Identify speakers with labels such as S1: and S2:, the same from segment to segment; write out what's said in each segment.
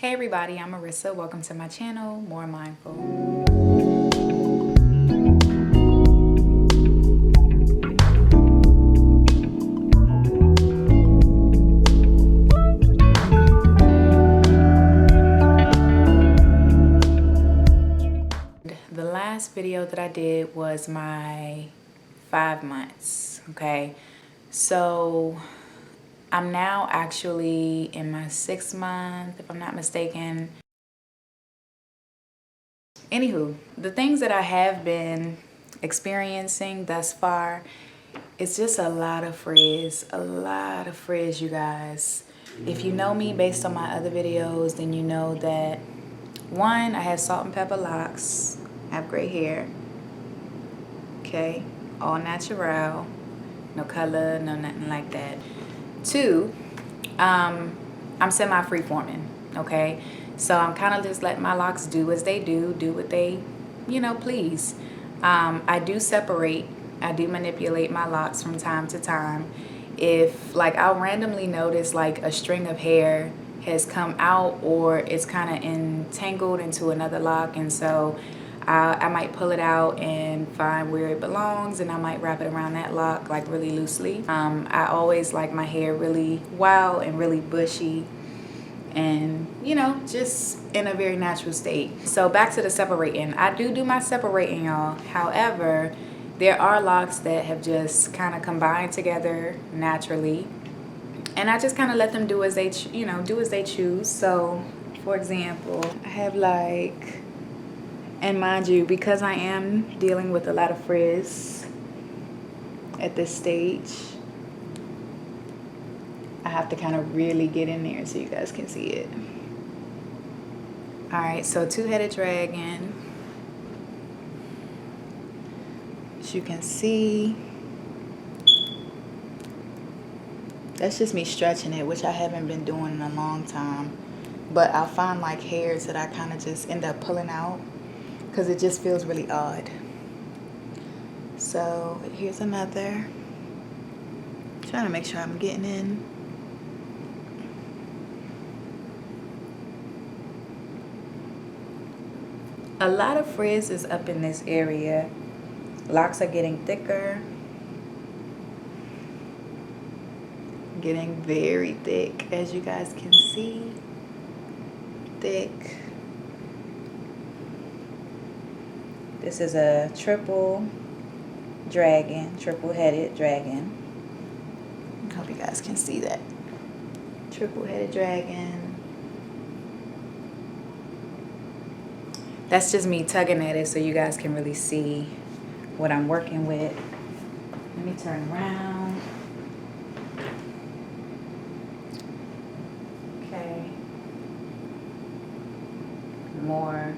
S1: Hey everybody, I'm Marissa. Welcome to my channel, More Mindful. The last video that I did was my 5 months, okay? So I'm now actually in my 6th month, if I'm not mistaken. Anywho, the things that I have been experiencing thus far, it's just a lot of frizz, you guys. If you know me based on my other videos, then you know that one, I have salt and pepper locks, I have gray hair, okay, all natural, no color, no nothing like that. Two, I'm semi free-forming, okay? So I'm kind of just letting my locks do as they do what they, please. I do separate, I do manipulate my locks from time to time. If, like, I'll randomly notice, like, a string of hair has come out or it's kind of entangled into another lock, and so I might pull it out and find where it belongs, and I might wrap it around that lock like really loosely. I always like my hair really wild and really bushy and, just in a very natural state. So back to the separating. I do my separating, y'all. However, there are locks that have just kind of combined together naturally, and I just kind of let them do as they choose. So for example, I have like, and mind you, because I am dealing with a lot of frizz at this stage, I have to kind of really get in there so you guys can see it. All right, so two-headed dragon. As you can see, that's just me stretching it, which I haven't been doing in a long time. But I'll find like hairs that I kind of just end up pulling out because it just feels really odd. So here's another. Trying to make sure I'm getting in. A lot of frizz is up in this area. Locks are getting thicker. Getting very thick, as you guys can see. Thick. This is a triple-headed dragon. I hope you guys can see that. Triple-headed dragon. That's just me tugging at it so you guys can really see what I'm working with. Let me turn around. Okay. More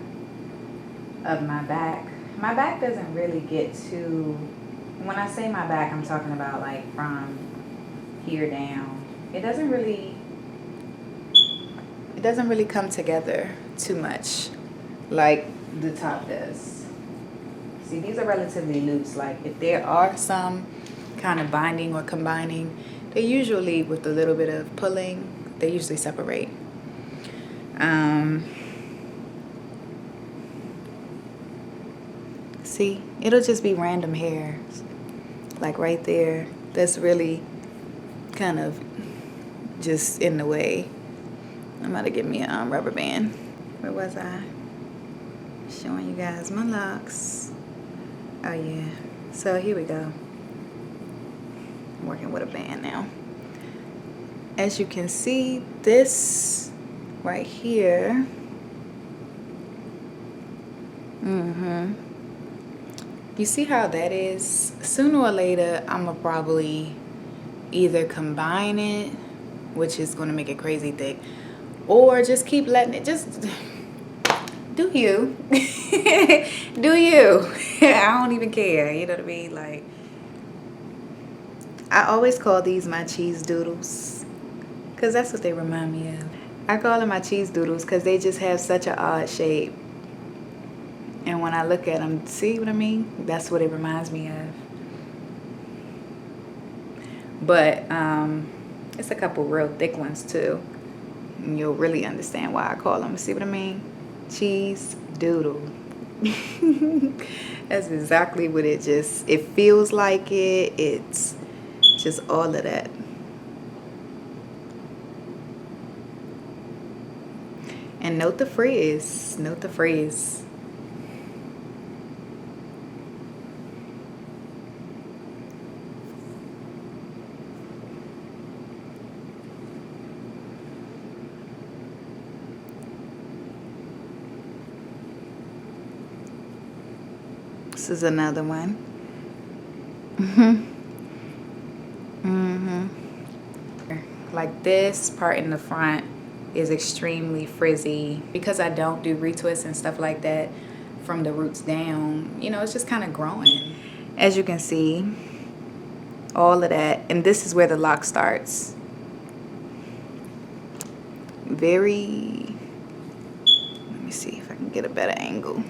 S1: of my back. My back doesn't really get too, when I say my back, I'm talking about like from here down. It doesn't really come together too much like the top does. See, these are relatively loose. Like if there are some kind of binding or combining, they usually, with a little bit of pulling, they usually separate. See, it'll just be random hairs, like right there. That's really kind of just in the way. I'm about to get me a rubber band. Where was I? Showing you guys my locks. Oh yeah. So here we go. I'm working with a band now. As you can see, this right here. You see how that is? Sooner or later, I'm gonna probably either combine it, which is gonna make it crazy thick, or just keep letting it just do you. Do you. I don't even care, you know what I mean? Like, I always call these my cheese doodles because that's what they remind me of. I call them my cheese doodles because they just have such an odd shape. And when I look at them, see what I mean? That's what it reminds me of. But it's a couple real thick ones too. And you'll really understand why I call them. See what I mean? Cheese doodle. That's exactly what it feels like it. It's just all of that. And note the frizz. Note the frizz. This is another one. Like this part in the front is extremely frizzy because I don't do retwists and stuff like that from the roots down. You know, it's just kind of growing. As you can see, all of that. And this is where the lock starts. Very, let me see if I can get a better angle.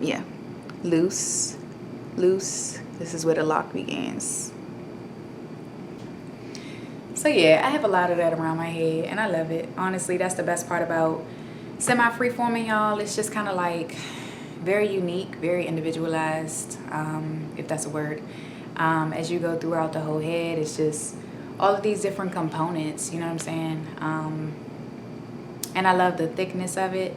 S1: Yeah, loose, loose. This is where the lock begins. So yeah, I have a lot of that around my head and I love it. Honestly, that's the best part about semi-freeforming, y'all. It's just kind of like very unique, very individualized, if that's a word. As you go throughout the whole head, it's just all of these different components, you know what I'm saying? And I love the thickness of it.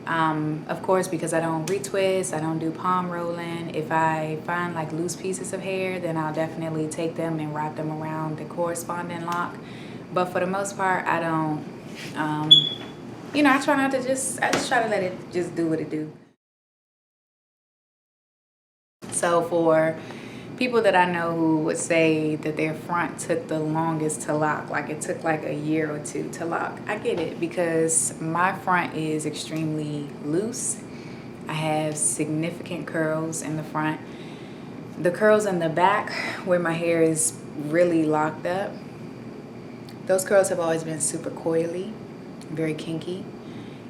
S1: Of course, because I don't retwist, I don't do palm rolling. If I find like loose pieces of hair, then I'll definitely take them and wrap them around the corresponding lock. But for the most part, I don't, you know, I try not to I just try to let it just do what it do. So for people that I know who would say that their front took the longest to lock, like it took like a year or two to lock, I get it because my front is extremely loose. I have significant curls in the front. The curls in the back where my hair is really locked up, those curls have always been super coily, very kinky.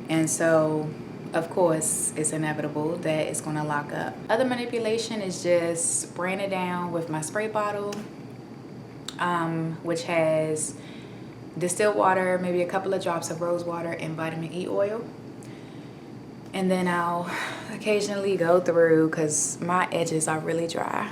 S1: And so of course, it's inevitable that it's gonna lock up. Other manipulation is just spraying it down with my spray bottle, which has distilled water, maybe a couple of drops of rose water and vitamin E oil. And then I'll occasionally go through, because my edges are really dry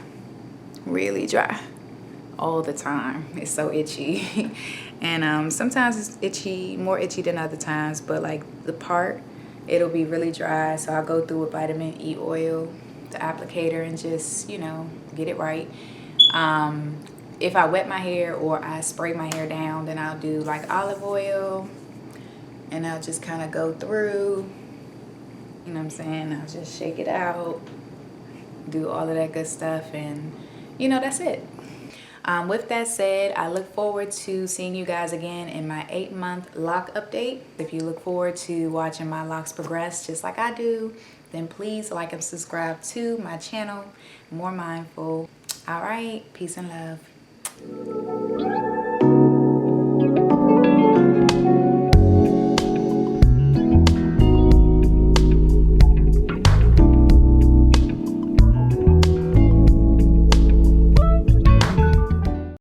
S1: all the time. It's so itchy. And sometimes it's itchy, more itchy than other times, but like the part, it'll be really dry. So I'll go through with vitamin E oil, the applicator, and just, you know, get it right. If I wet my hair or I spray my hair down, then I'll do like olive oil and I'll just kind of go through, you know what I'm saying? I'll just shake it out, do all of that good stuff, and you know, that's it. With that said, I look forward to seeing you guys again in my 8-month lock update. If you look forward to watching my locks progress just like I do, then please like and subscribe to my channel, More Mindful. All right, peace and love.